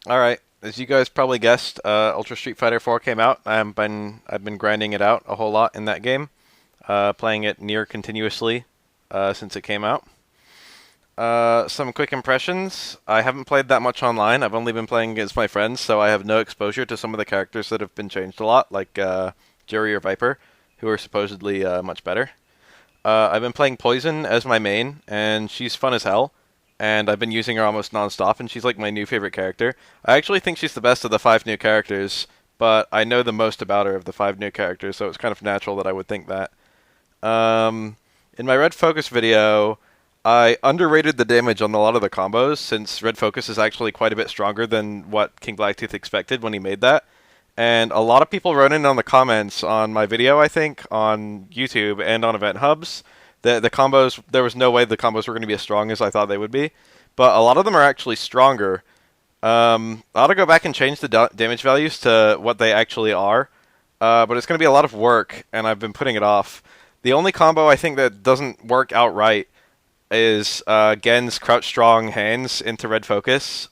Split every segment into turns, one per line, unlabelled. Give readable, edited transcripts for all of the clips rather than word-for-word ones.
All right. As you guys probably guessed, Ultra Street Fighter 4 came out. I've been grinding it out a whole lot in that game, playing it near continuously since it came out. Some quick impressions. I haven't played that much online. I've only been playing against my friends, so I have no exposure to some of the characters that have been changed a lot, like Jerry or Viper, who are supposedly much better. I've been playing Poison as my main, and she's fun as hell. And I've been using her almost non-stop, and she's like my new favorite character. I actually think she's the best of the five new characters, but I know the most about her of the five new characters, so it's kind of natural that I would think that. In my Red Focus video, I underrated the damage on a lot of the combos, since Red Focus is actually quite a bit stronger than what King Blacktooth expected when he made that. And a lot of people wrote in on the comments on my video, I think, on YouTube and on Event Hubs. The combos, there was no way the combos were going to be as strong as I thought they would be. But a lot of them are actually stronger. I ought to go back and change the damage values to what they actually are. But it's going to be a lot of work, and I've been putting it off. The only combo I think that doesn't work outright is Gen's Crouch Strong Hands into Red Focus.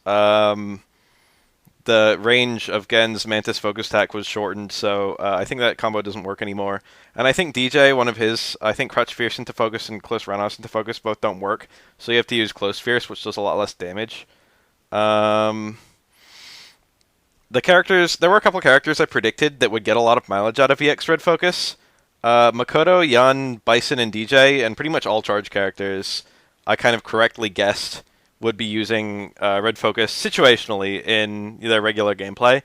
The range of Gen's Mantis Focus Attack was shortened, so I think that combo doesn't work anymore. And I think DJ, one of his, I think Crouch Fierce into Focus and Close Roundhouse into Focus both don't work, so you have to use Close Fierce, which does a lot less damage. Um, there were a couple characters I predicted that would get a lot of mileage out of EX Red Focus. Makoto, Yun, Bison, and DJ, and pretty much all charge characters, I kind of correctly guessed would be using Red Focus situationally in their regular gameplay.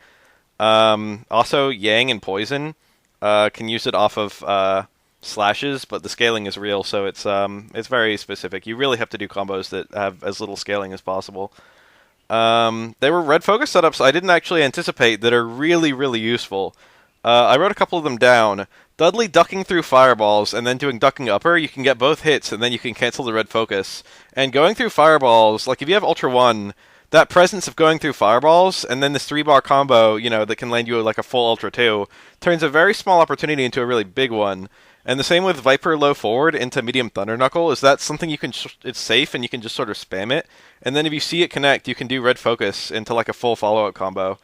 Also, Yang and Poison can use it off of slashes, but the scaling is real, so it's very specific. You really have to do combos that have as little scaling as possible. They were Red Focus setups I didn't actually anticipate that are really, really useful. I wrote a couple of them down. Dudley ducking through fireballs and then doing ducking upper, you can get both hits and then you can cancel the Red Focus. And going through fireballs, like if you have Ultra 1, that presence of going through fireballs and then this 3-bar combo, that can land you like a full Ultra 2, turns a very small opportunity into a really big one. And the same with Viper low forward into medium Thunder Knuckle, is that something you can, it's safe and you can just sort of spam it. And then if you see it connect, you can do Red Focus into like a full follow-up combo.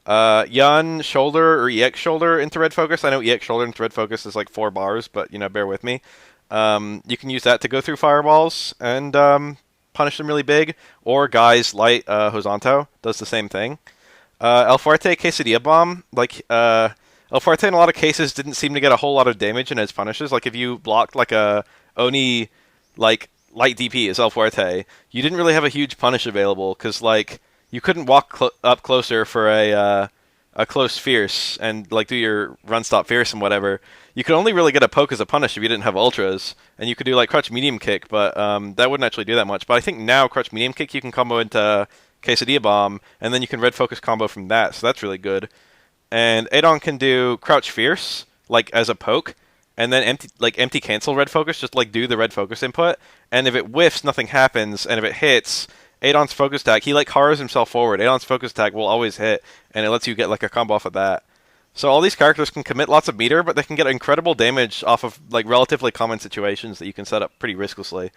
Yun shoulder or EX shoulder into Red Focus. I know EX shoulder into Red Focus is like 4 bars, but bear with me. You can use that to go through fireballs and punish them really big. Or guys light Hosanto does the same thing. El Fuerte Quesadilla Bomb, El Fuerte in a lot of cases didn't seem to get a whole lot of damage in its punishes. Like if you blocked like a Oni like light DP as El Fuerte, you didn't really have a huge punish available because you couldn't walk up closer for a close fierce and do your run stop fierce and whatever. You could only really get a poke as a punish if you didn't have ultras, and you could do crutch medium kick, but that wouldn't actually do that much. But I think now crutch medium kick you can combo into quesadilla bomb, and then you can red focus combo from that, so that's really good. And Adon can do crouch fierce as a poke, and then empty cancel red focus, just do the red focus input, and if it whiffs nothing happens, and if it hits, Adon's focus attack, he horrors himself forward. Adon's focus attack will always hit, and it lets you get a combo off of that. So all these characters can commit lots of meter, but they can get incredible damage off of relatively common situations that you can set up pretty risklessly.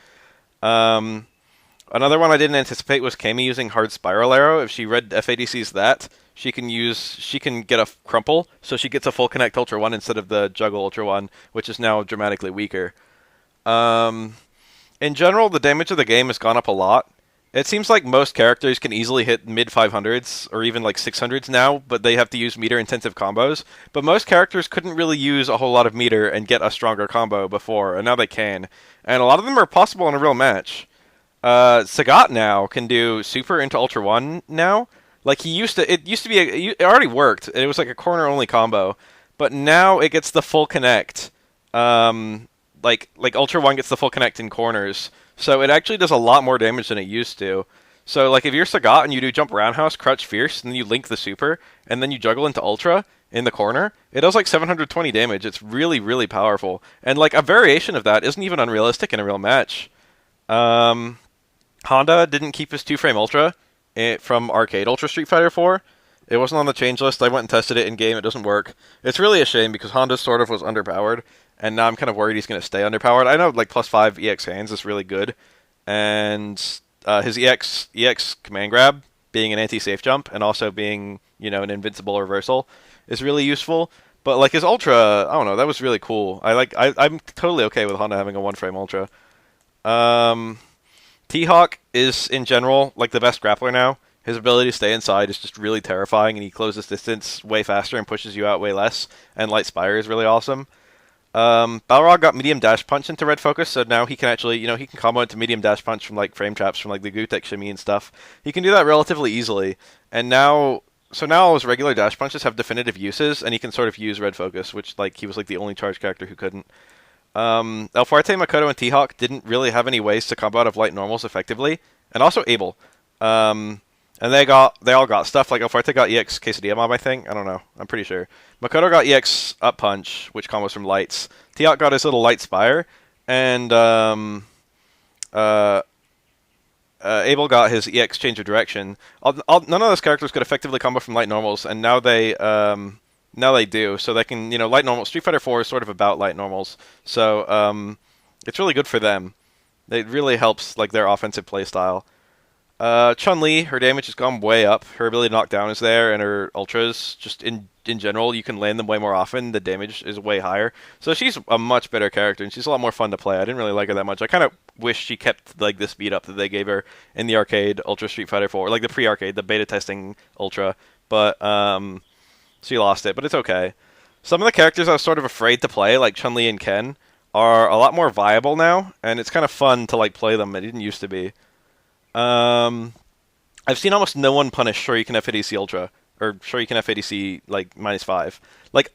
Another one I didn't anticipate was Kami using hard spiral arrow. If she red FADCs that, she can get a crumple, so she gets a full connect Ultra 1 instead of the juggle Ultra 1, which is now dramatically weaker. In general, the damage of the game has gone up a lot. It seems like most characters can easily hit mid 500s or even 600s now, but they have to use meter intensive combos. But most characters couldn't really use a whole lot of meter and get a stronger combo before, and now they can. And a lot of them are possible in a real match. Sagat now can do super into Ultra 1 now. It used to be it already worked. It was a corner only combo, but now it gets the full connect. Ultra 1 gets the full connect in corners. So it actually does a lot more damage than it used to. So if you're Sagat and you do jump roundhouse, crutch fierce, and then you link the super, and then you juggle into ultra in the corner, it does 720 damage. It's really, really powerful. And a variation of that isn't even unrealistic in a real match. Honda didn't keep his 2-frame ultra from Arcade Ultra Street Fighter 4. It wasn't on the change list. I went and tested it in game. It doesn't work. It's really a shame because Honda sort of was underpowered. And now I'm kind of worried he's going to stay underpowered. I know +5 EX hands is really good. And his EX command grab, being an anti-safe jump and also being, you know, an invincible reversal is really useful. But like his ultra, I don't know, that was really cool. I'm totally okay with Honda having a one frame ultra. Um, T-Hawk is in general like the best grappler now. His ability to stay inside is just really terrifying, and he closes distance way faster and pushes you out way less. And Light Spire is really awesome. Balrog got medium dash punch into red focus, so now he can actually, you know, he can combo into medium dash punch from like frame traps from like the Gutek shimmy and stuff. He can do that relatively easily, and now all his regular dash punches have definitive uses, and he can sort of use red focus, which like he was like the only charge character who couldn't. El Fuerte, Makoto, and T-Hawk didn't really have any ways to combo out of light normals effectively, and also Abel. And they all got stuff, like El Fuerte got EX Quesadilla Mob, I think. I don't know. I'm pretty sure. Makoto got EX Up Punch, which combos from lights. T-Hawk got his little Light Spire, and Abel got his EX Change of Direction. None of those characters could effectively combo from light normals, and now they do. So they can, you know, light normal. Street Fighter 4 is sort of about light normals, so it's really good for them. It really helps like their offensive playstyle. Chun-Li, her damage has gone way up. Her ability to knock down is there, and her ultras, just in general, you can land them way more often. The damage is way higher. So she's a much better character, and she's a lot more fun to play. I didn't really like her that much. I kind of wish she kept like the speed up that they gave her in the arcade Ultra Street Fighter 4, like the pre-arcade, the beta testing Ultra. But she lost it, but it's okay. Some of the characters I was sort of afraid to play, like Chun-Li and Ken, are a lot more viable now, and it's kind of fun to like play them. It didn't used to be. I've seen almost no one punish Shoryuken F80C Ultra, or Shoryuken F80C, like, -5. Like,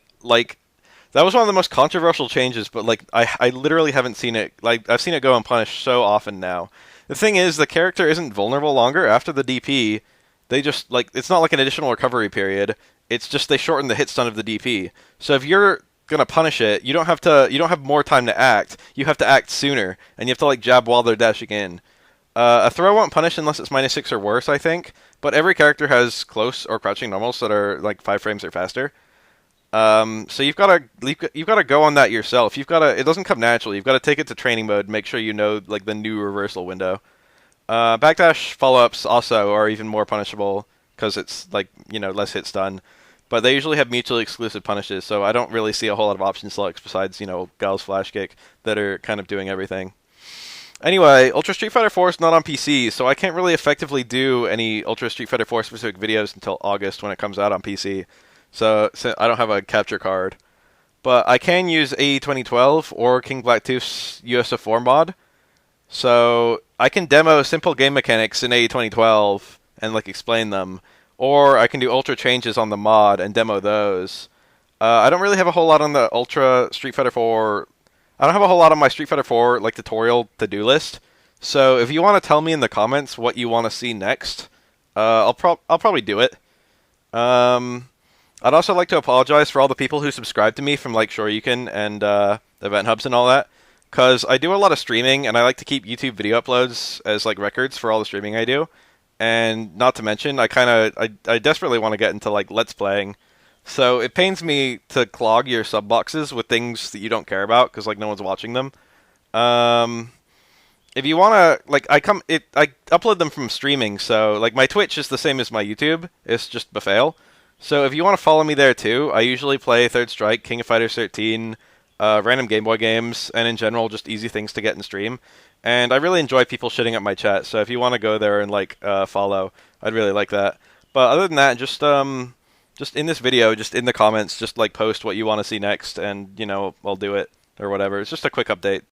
that was one of the most controversial changes, but, like, I literally haven't seen it, like, I've seen it go unpunished so often now. The thing is, the character isn't vulnerable longer. After the DP, they just, like, it's not like an additional recovery period, it's just they shorten the hit stun of the DP. So if you're gonna punish it, you don't have more time to act, you have to act sooner, and you have to, like, jab while they're dashing in. A throw won't punish unless it's -6 or worse, I think. But every character has close or crouching normals that are like 5 frames or faster. So you've got to go on that yourself. It doesn't come naturally. You've got to take it to training mode. Make sure you know like the new reversal window. Backdash follow-ups also are even more punishable because it's like, you know, less hit stun. But they usually have mutually exclusive punishes, so I don't really see a whole lot of option selects besides, you know, Gal's flash kick that are kind of doing everything. Anyway, Ultra Street Fighter 4 is not on PC, so I can't really effectively do any Ultra Street Fighter 4 specific videos until August when it comes out on PC. So I don't have a capture card. But I can use AE 2012 or King Black Tooth's USF4 mod. So I can demo simple game mechanics in AE 2012 and like explain them. Or I can do Ultra changes on the mod and demo those. I don't really have a whole lot on the Ultra Street Fighter 4. I don't have a whole lot on my Street Fighter 4 like tutorial to-do list. So if you want to tell me in the comments what you want to see next, I'll probably do it. I'd also like to apologize for all the people who subscribe to me from like Shoryuken and Event Hubs and all that, because I do a lot of streaming and I like to keep YouTube video uploads as like records for all the streaming I do. And not to mention, I desperately want to get into like Let's Playing. So it pains me to clog your sub boxes with things that you don't care about because like no one's watching them. If you want to, like, I upload them from streaming, so like my Twitch is the same as my YouTube. It's just Befale. So if you want to follow me there too, I usually play Third Strike, King of Fighters 13, random Game Boy games, and in general just easy things to get in stream. And I really enjoy people shitting up my chat. So if you want to go there and like follow, I'd really like that. But other than that, just in this video, just in the comments, just like post what you want to see next, and you know I'll do it or whatever. It's just a quick update.